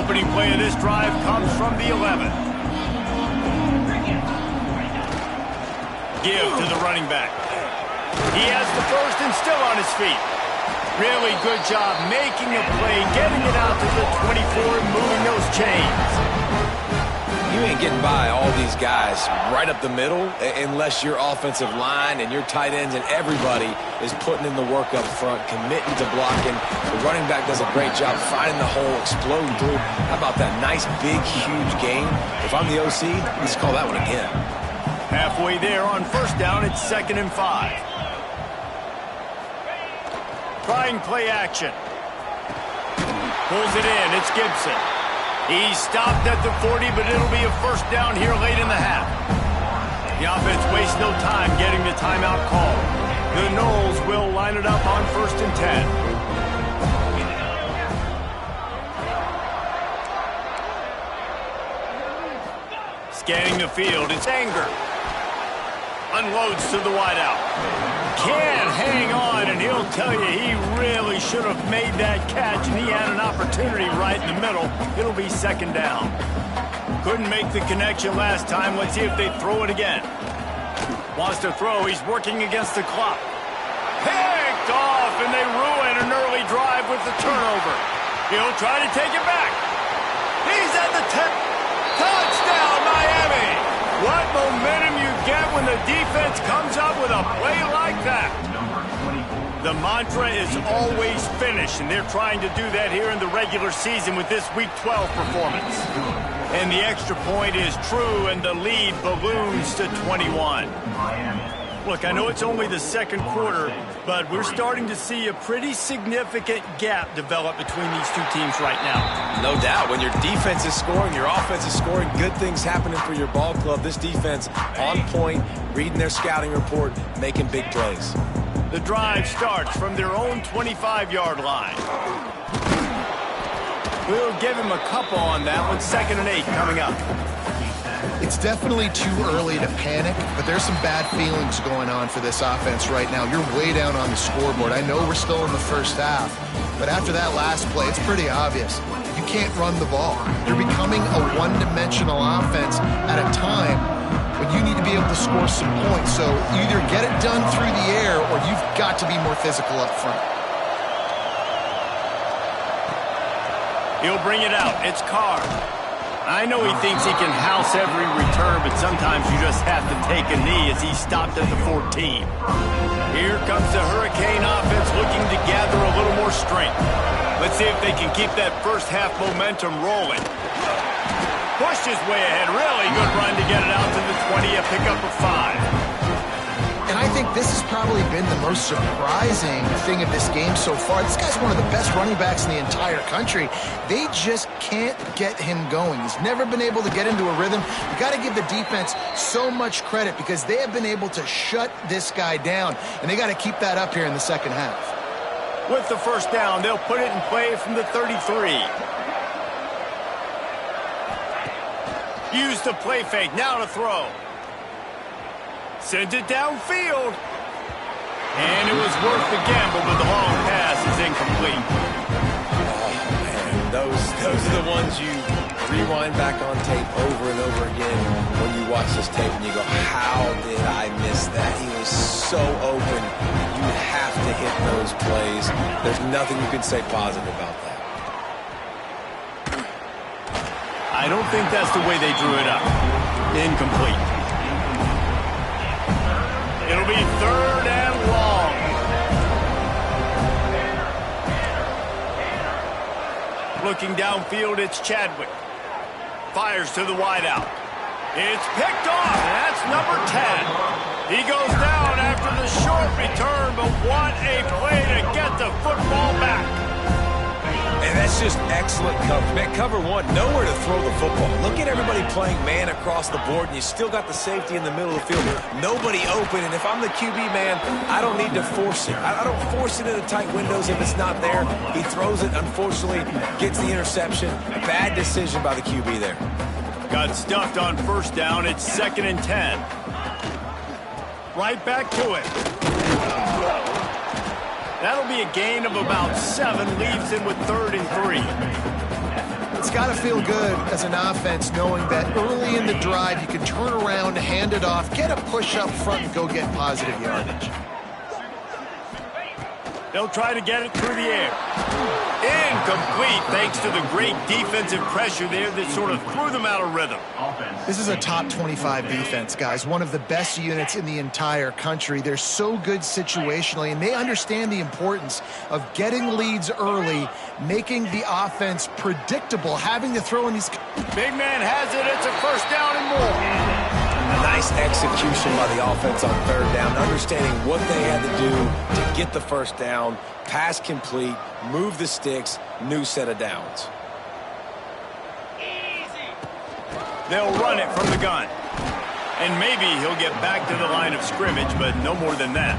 Opening play of this drive comes from the 11. Give to the running back. He has the first and still on his feet. Really good job making a play, getting it out to the 24 and moving those chains. You ain't getting by all these guys right up the middle unless your offensive line and your tight ends and everybody is putting in the work up front, committing to blocking. The running back does a great job finding the hole, exploding through. How about that nice, big, huge game? If I'm the OC, let's call that one again. Halfway there on first down, it's 2nd and 5. Trying play action. Pulls it in. It's Gibson. He stopped at the 40, but it'll be a first down here late in the half. The offense wastes no time getting the timeout call. The Noles will line it up on 1st and 10. Scanning the field, it's Anger. Unloads to the wideout. Can't hang on, and he'll tell you he really should have made that catch, and he had an opportunity right in the middle. It'll be 2nd down. Couldn't make the connection last time. Let's see if they throw it again. Wants to throw. He's working against the clock. Picked off, and they ruin an early drive with the turnover. He'll try to take it back. He's at the 10. Touchdown, Miami! What momentum you get when the defense comes up with a play like that. The mantra is always finish, and they're trying to do that here in the regular season with this Week 12 performance. And the extra point is true, and the lead balloons to 21. Look, I know it's only the second quarter, but we're starting to see a pretty significant gap develop between these two teams right now. No doubt. When your defense is scoring, your offense is scoring, good things happening for your ball club. This defense on point, reading their scouting report, making big plays. The drive starts from their own 25-yard line. We'll give him a couple on that one. 2nd and 8 coming up. It's definitely too early to panic, but there's some bad feelings going on for this offense right now. You're way down on the scoreboard. I know we're still in the first half, but after that last play, it's pretty obvious. You can't run the ball. You're becoming a one-dimensional offense at a time when you need to be able to score some points. So you either get it done through the air or you've got to be more physical up front. He'll bring it out. It's Carr. I know he thinks he can house every return, but sometimes you just have to take a knee as he stopped at the 14. Here comes the Hurricane offense looking to gather a little more strength. Let's see if they can keep that first half momentum rolling. Pushed his way ahead. Really good run to get it out to the 20, a pickup of 5. And I think this has probably been the most surprising thing of this game so far. This guy's one of the best running backs in the entire country. They just can't get him going. He's never been able to get into a rhythm. You got to give the defense so much credit because they have been able to shut this guy down, and they got to keep that up here in the second half. With the first down, they'll put it in play from the 33. Use the play fake. Now to throw. Sends it downfield. And it was worth the gamble, but the long pass is incomplete. Oh, man. Those are the ones you rewind back on tape over and over again when you watch this tape and you go, how did I miss that? He was so open. You have to hit those plays. There's nothing you can say positive about that. I don't think that's the way they drew it up. Incomplete. It'll be 3rd and long. Looking downfield, it's Chadwick. Fires to the wideout. It's picked off. That's number 10. He goes down after the short return, but what a play to get the football back. And that's just excellent coverage. Man, cover one, nowhere to throw the football. Look at everybody playing man across the board, and you still got the safety in the middle of the field. Nobody open, and if I'm the QB, man, I don't need to force it. I don't force it into tight windows if it's not there. He throws it, unfortunately, gets the interception. Bad decision by the QB there. Got stuffed on first down. It's 2nd and 10. Right back to it. That'll be a gain of about 7. Leaves him with 3rd and 3. It's it's got to feel good as an offense knowing that early in the drive you can turn around, hand it off, get a push up front, and go get positive yardage. They'll try to get it through the air. Incomplete thanks to the great defensive pressure there that sort of threw them out of rhythm. This is a top 25 defense, guys. One of the best units in the entire country. They're so good situationally, and they understand the importance of getting leads early, making the offense predictable, having to throw in these... Big man has it. It's a first down and more. Nice execution by the offense on third down, understanding what they had to do to get the first down, pass complete, move the sticks, new set of downs. They'll run it from the gun. And maybe he'll get back to the line of scrimmage, but no more than that.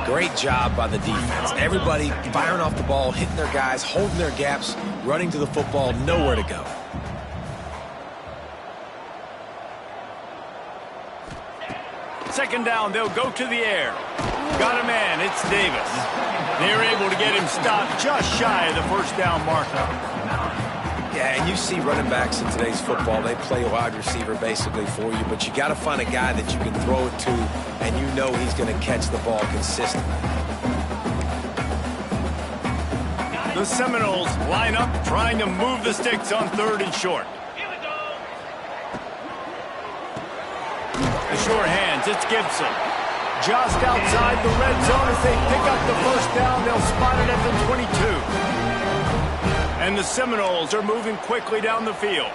Great job by the defense. Everybody firing off the ball, hitting their guys, holding their gaps, running to the football, nowhere to go. Second down, they'll go to the air. Got a man, it's Davis. They're able to get him stopped just shy of the first down marker. Yeah, and you see running backs in today's football, they play wide receiver basically for you, but you got to find a guy that you can throw it to, and you know he's going to catch the ball consistently. The Seminoles line up trying to move the sticks on third and short. The short hands, it's Gibson. Just outside the red zone as they pick up the first down. They'll spot it at the 22. And the Seminoles are moving quickly down the field.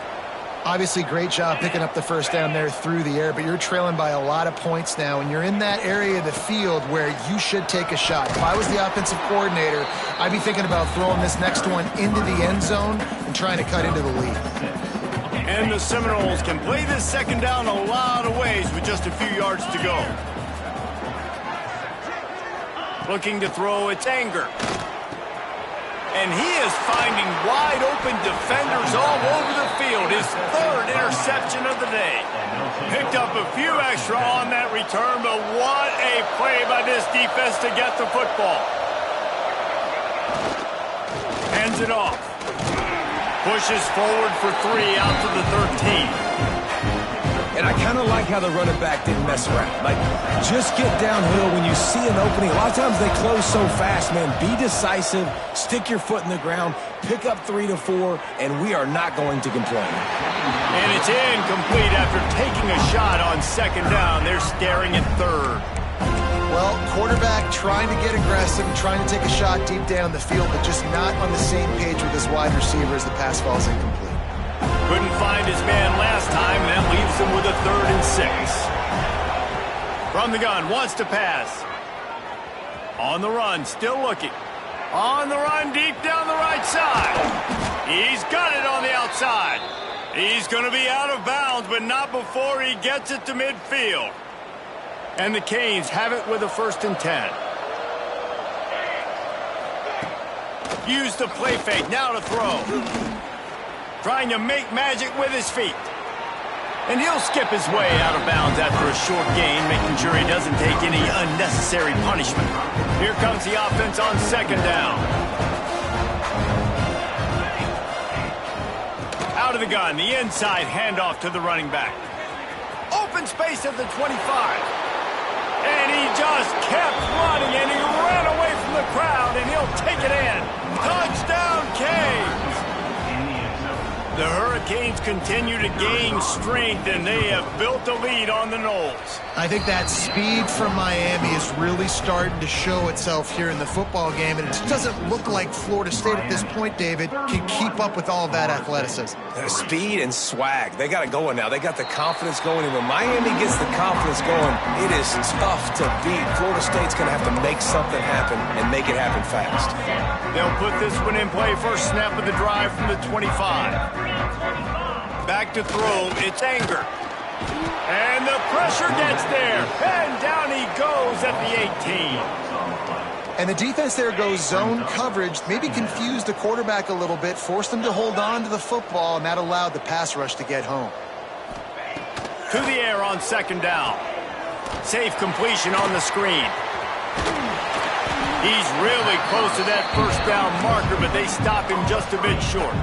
Obviously, great job picking up the first down there through the air, but you're trailing by a lot of points now, and you're in that area of the field where you should take a shot. If I was the offensive coordinator, I'd be thinking about throwing this next one into the end zone and trying to cut into the lead. And the Seminoles can play this second down a lot of ways with just a few yards to go. Looking to throw, it's Anger. And he is finding wide open defenders all over the field. His third interception of the day. Picked up a few extra on that return, but what a play by this defense to get the football. Hands it off. Pushes forward for 3 out to the 13. And I kind of like how the running back didn't mess around. Like, just get downhill when you see an opening. A lot of times they close so fast, man. Be decisive, stick your foot in the ground, pick up 3 to 4, and we are not going to complain. And it's incomplete after taking a shot on second down. They're staring at third. Well, quarterback trying to get aggressive and trying to take a shot deep down the field, but just not on the same page with his wide receiver as the pass falls incomplete. Couldn't find his man last time, and that leaves him with a 3rd and 6. From the gun, wants to pass. On the run, still looking. On the run, deep down the right side. He's got it on the outside. He's going to be out of bounds, but not before he gets it to midfield. And the Canes have it with a 1st and 10. Use the play fake, now to throw. Trying to make magic with his feet. And he'll skip his way out of bounds after a short gain, making sure he doesn't take any unnecessary punishment. Here comes the offense on second down. Out of the gun, the inside handoff to the running back. Open space at the 25. And he just kept running, and he ran away from the crowd, and he'll take it in. Touchdown, Canes! The Hurricanes continue to gain strength, and they have built a lead on the Noles. I think that speed from Miami is really starting to show itself here in the football game, and it just doesn't look like Florida State at this point, David, can keep up with all of that athleticism. Speed and swag. They got it going now. They got the confidence going, and when Miami gets the confidence going, it is tough to beat. Florida State's going to have to make something happen and make it happen fast. They'll put this one in play. First snap of the drive from the 25. Back to throw, it's Anger. And the pressure gets there. And down he goes at the 18. And the defense there goes zone coverage, maybe confused the quarterback a little bit, forced him to hold on to the football, and that allowed the pass rush to get home. To the air on second down. Safe completion on the screen. He's really close to that first down marker, but they stop him just a bit short.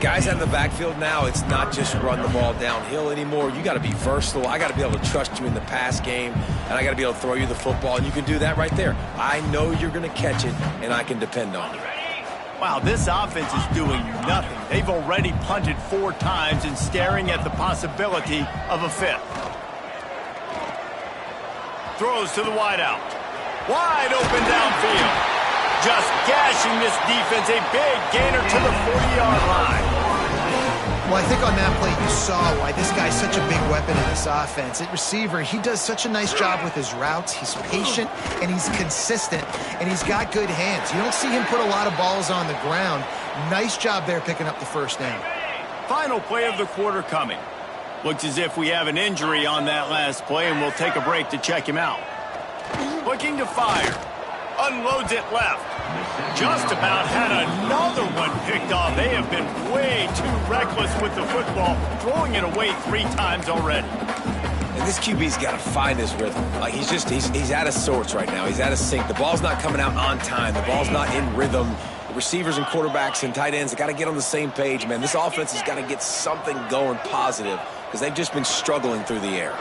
Guys out of the backfield now, it's not just run the ball downhill anymore. You got to be versatile. I got to be able to trust you in the pass game, and I got to be able to throw you the football, and you can do that right there. I know you're going to catch it, and I can depend on you. Wow, this offense is doing nothing. They've already punted 4 times and staring at the possibility of a 5th. Throws to the wideout. Wide open downfield. Just gashing this defense, a big gainer to the 40-yard line. Well, I think on that play you saw why this guy's such a big weapon in this offense. At receiver, he does such a nice job with his routes. He's patient, and he's consistent, and he's got good hands. You don't see him put a lot of balls on the ground. Nice job there picking up the first down. Final play of the quarter coming. Looks as if we have an injury on that last play, and we'll take a break to check him out. Looking to fire. Unloads it left. Just about had another one picked off. They have been way too reckless with the football, throwing it away 3 times already. And this QB's got to find his rhythm. Like he's out of sorts right now. He's out of sync. The ball's not coming out on time. The ball's not in rhythm. The receivers and quarterbacks and tight ends have got to get on the same page, man. This offense has got to get something going positive because they've just been struggling through the air.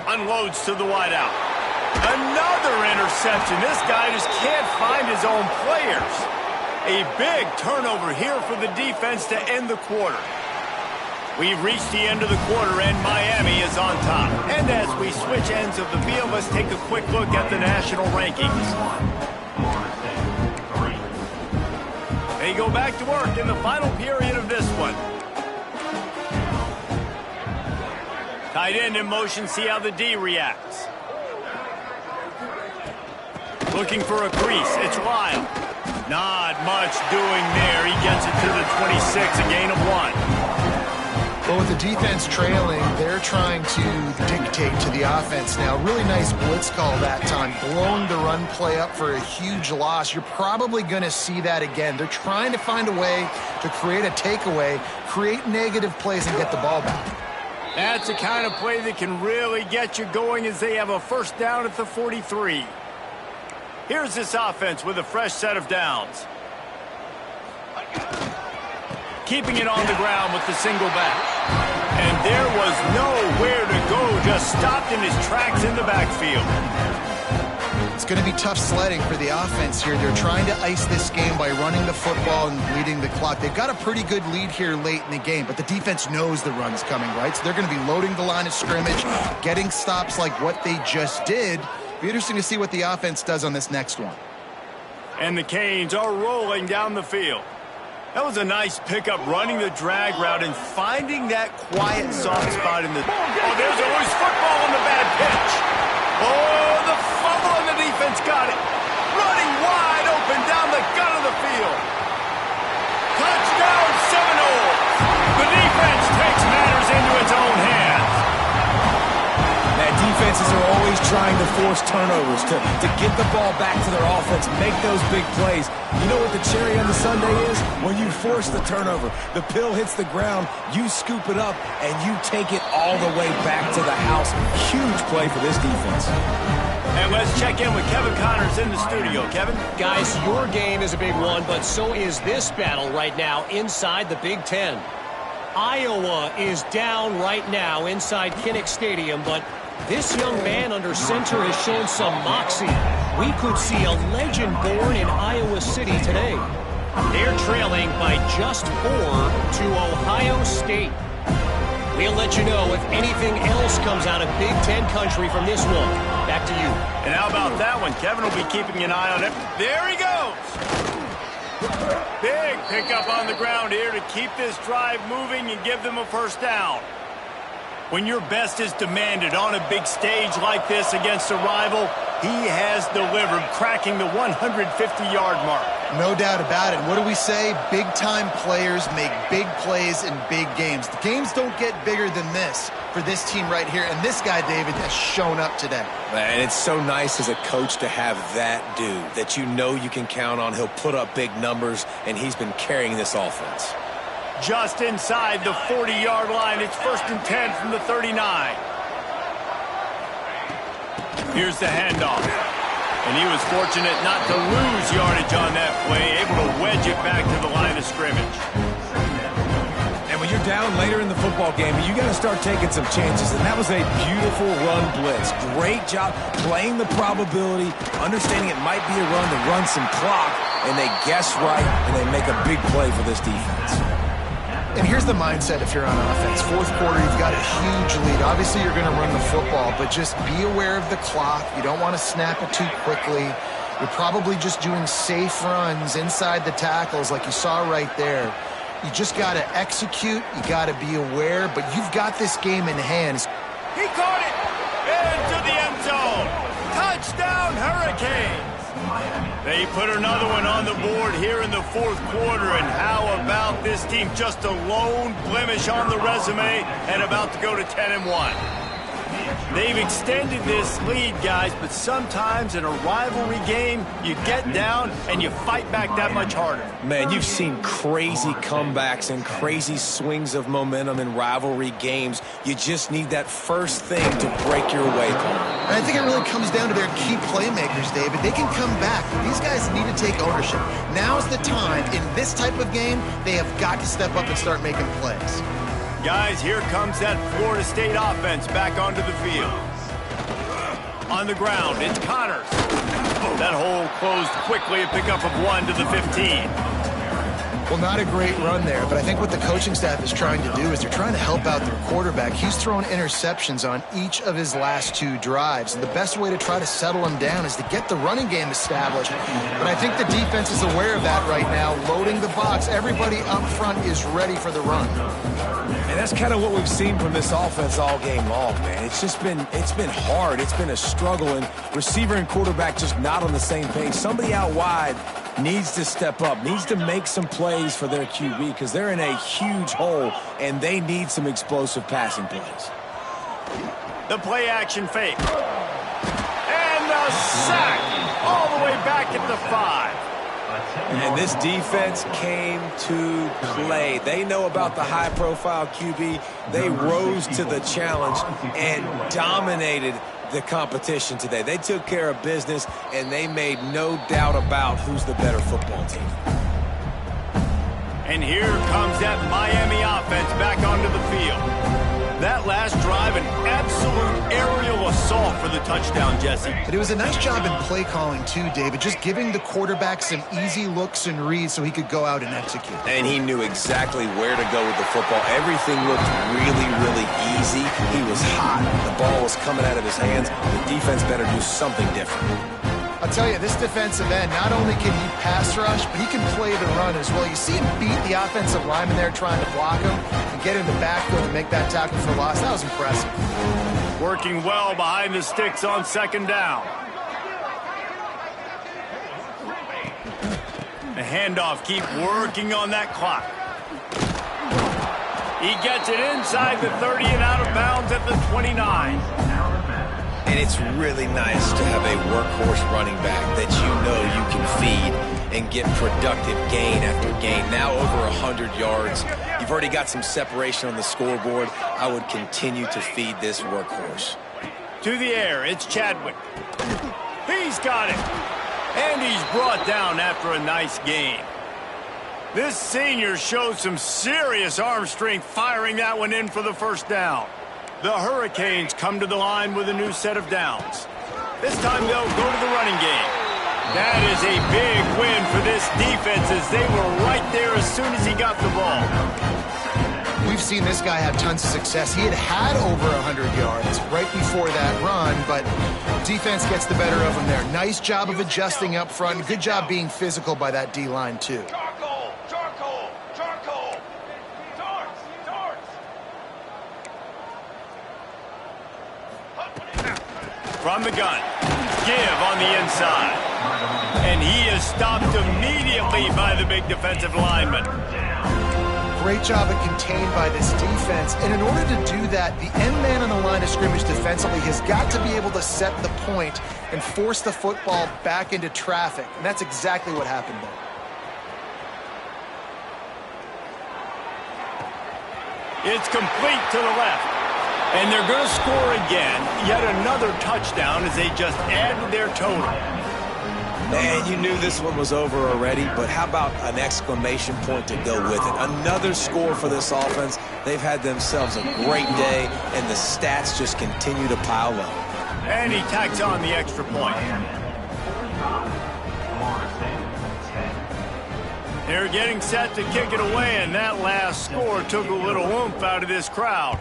Unloads to the wideout. Another interception. This guy just can't find his own players. A big turnover here for the defense to end the quarter. We've reached the end of the quarter, and Miami is on top. And as we switch ends of the field, let's take a quick look at the national rankings. They go back to work in the final period of this one. Tight end in motion, see how the D reacts. Looking for a crease. It's Lyle. Not much doing there. He gets it to the 26, a gain of 1. Well, with the defense trailing, they're trying to dictate to the offense now. Really nice blitz call that time. Blowing the run play up for a huge loss. You're probably going to see that again. They're trying to find a way to create a takeaway, create negative plays, and get the ball back. That's the kind of play that can really get you going as they have a first down at the 43. Here's this offense with a fresh set of downs. Keeping it on the ground with the single back. And there was nowhere to go, just stopped in his tracks in the backfield. It's going to be tough sledding for the offense here. They're trying to ice this game by running the football and leading the clock. They've got a pretty good lead here late in the game, but the defense knows the run's coming, right? So they're going to be loading the line of scrimmage, getting stops like what they just did. Be interesting to see what the offense does on this next one. And the Canes are rolling down the field. That was a nice pickup, running the drag route and finding that quiet soft spot in the... Oh, there's always football on the bad pitch. Oh, the fumble and the defense got it. Running wide open down the gut of the field. Touchdown Seminoles. The defense takes matters into its own hands. Defenses are always trying to force turnovers to get the ball back to their offense, make those big plays. You know what the cherry on the sundae is? When you force the turnover, the pill hits the ground, you scoop it up, and you take it all the way back to the house. Huge play for this defense. And let's check in with Kevin Connors in the studio. Kevin? Guys, your game is a big one, but so is this battle right now inside the Big Ten. Iowa is down right now inside Kinnick Stadium, but this young man under center has shown some moxie. We could see a legend born in Iowa City today. They're trailing by just 4 to Ohio State. We'll let you know if anything else comes out of Big Ten country from this one. Back to you. And how about that one? Kevin will be keeping an eye on it. There he goes. Big pickup on the ground here to keep this drive moving and give them a first down. When your best is demanded on a big stage like this against a rival, he has delivered, cracking the 150-yard mark. No doubt about it. What do we say? Big-time players make big plays in big games. The games don't get bigger than this for this team right here, and this guy, David, has shown up today. And it's so nice as a coach to have that dude that you know you can count on. He'll put up big numbers, and he's been carrying this offense. Just inside the 40-yard line. It's 1st and 10 from the 39. Here's the handoff. And he was fortunate not to lose yardage on that play, able to wedge it back to the line of scrimmage. down later in the football game, you got to start taking some chances, and that was a beautiful run blitz. Great job playing the probability, understanding it might be a run to run some clock, and they guess right, and they make a big play for this defense. And here's the mindset if you're on offense. Fourth quarter, you've got a huge lead. Obviously, you're going to run the football, but just be aware of the clock. You don't want to snap it too quickly. You're probably just doing safe runs inside the tackles like you saw right there. You just got to execute. You got to be aware, but you've got this game in hand. He caught it into the end zone. Touchdown, Hurricanes. They put another one on the board here in the fourth quarter, and how about this team? Just a lone blemish on the resume and about to go to 10-1. They've extended this lead, guys, but sometimes in a rivalry game, you get down and you fight back that much harder. Man, you've seen crazy comebacks and crazy swings of momentum in rivalry games. You just need that first thing to break your way, Paul. And I think it really comes down to their key playmakers, David. They can come back. These guys need to take ownership. Now's the time. In this type of game, they have got to step up and start making plays. Guys, here comes that Florida State offense back onto the field. On the ground, it's Connors. That hole closed quickly, a pickup of 1 to the 15. Well, not a great run there, but I think what the coaching staff is trying to do is they're trying to help out their quarterback. He's thrown interceptions on each of his last 2 drives, and the best way to try to settle him down is to get the running game established. But I think the defense is aware of that right now, loading the box. Everybody up front is ready for the run. And that's kind of what we've seen from this offense all game long, man. It's been hard. It's been a struggle, and receiver and quarterback just not on the same page. Somebody out wide needs to step up, needs to make some plays for their QB because they're in a huge hole, and they need some explosive passing plays. The play action fake. And a sack all the way back at the 5. And this defense came to play. They know about the high-profile QB. They rose to the challenge and dominated the competition today. They took care of business, and they made no doubt about who's the better football team. And here comes that Miami offense back onto the field. That last drive, an absolute aerial assault for the touchdown, Jesse. And it was a nice job in play calling too, David, just giving the quarterback some easy looks and reads so he could go out and execute. And he knew exactly where to go with the football. Everything looked really, really easy. He was hot. The ball was coming out of his hands. The defense better do something different. I'll tell you, this defensive end, not only can he pass rush, but he can play the run as well. You see him beat the offensive lineman there trying to block him and get in the backfield and make that tackle for loss. That was impressive. Working well behind the sticks on second down. The handoff, keep working on that clock. He gets it inside the 30 and out of bounds at the 29. And it's really nice to have a workhorse running back that you know you can feed and get productive gain after gain. Now over 100 yards. You've already got some separation on the scoreboard. I would continue to feed this workhorse. To the air, it's Chadwick. He's got it. And he's brought down after a nice gain. This senior shows some serious arm strength firing that one in for the first down. The Hurricanes come to the line with a new set of downs. This time they'll go to the running game. That is a big win for this defense as they were right there as soon as he got the ball. We've seen this guy have tons of success. He had over 100 yards right before that run, but defense gets the better of him there. Nice job of adjusting up front. Good job being physical by that D-line, too. From the gun, give on the inside. And he is stopped immediately by the big defensive lineman. Great job of contained by this defense. And in order to do that, the end man on the line of scrimmage defensively has got to be able to set the point and force the football back into traffic. And that's exactly what happened there. It's complete to the left. And they're going to score again. Yet another touchdown as they just add to their total. And you knew this one was over already, but how about an exclamation point to go with it? Another score for this offense. They've had themselves a great day, and the stats just continue to pile up. And he tacks on the extra point. They're getting set to kick it away, and that last score took a little oomph out of this crowd.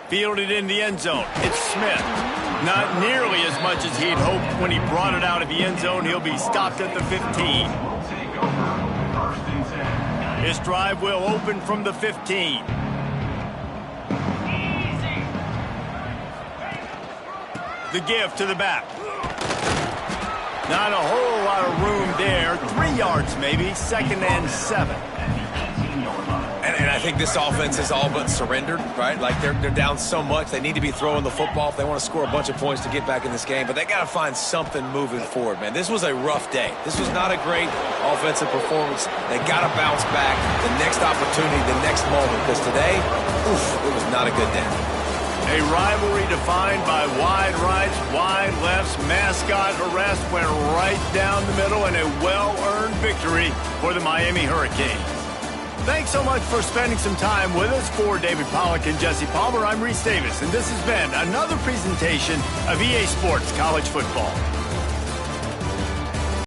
Fielded in the end zone. It's Smith. Not nearly as much as he'd hoped when he brought it out of the end zone. He'll be stopped at the 15. This drive will open from the 15. The give to the back. Not a whole lot of room there. 3 yards maybe. 2nd and 7. And I think this offense is all but surrendered, right? Like they're down so much. They need to be throwing the football if they want to score a bunch of points to get back in this game. But they got to find something moving forward, man. This was a rough day. This was not a great offensive performance. They got to bounce back. The next opportunity, the next moment. Because today, oof, it was not a good day. A rivalry defined by wide rights, wide lefts, mascot arrest went right down the middle, and a well-earned victory for the Miami Hurricanes. Thanks so much for spending some time with us. For David Pollack and Jesse Palmer, I'm Reese Davis, and this has been another presentation of EA Sports College Football.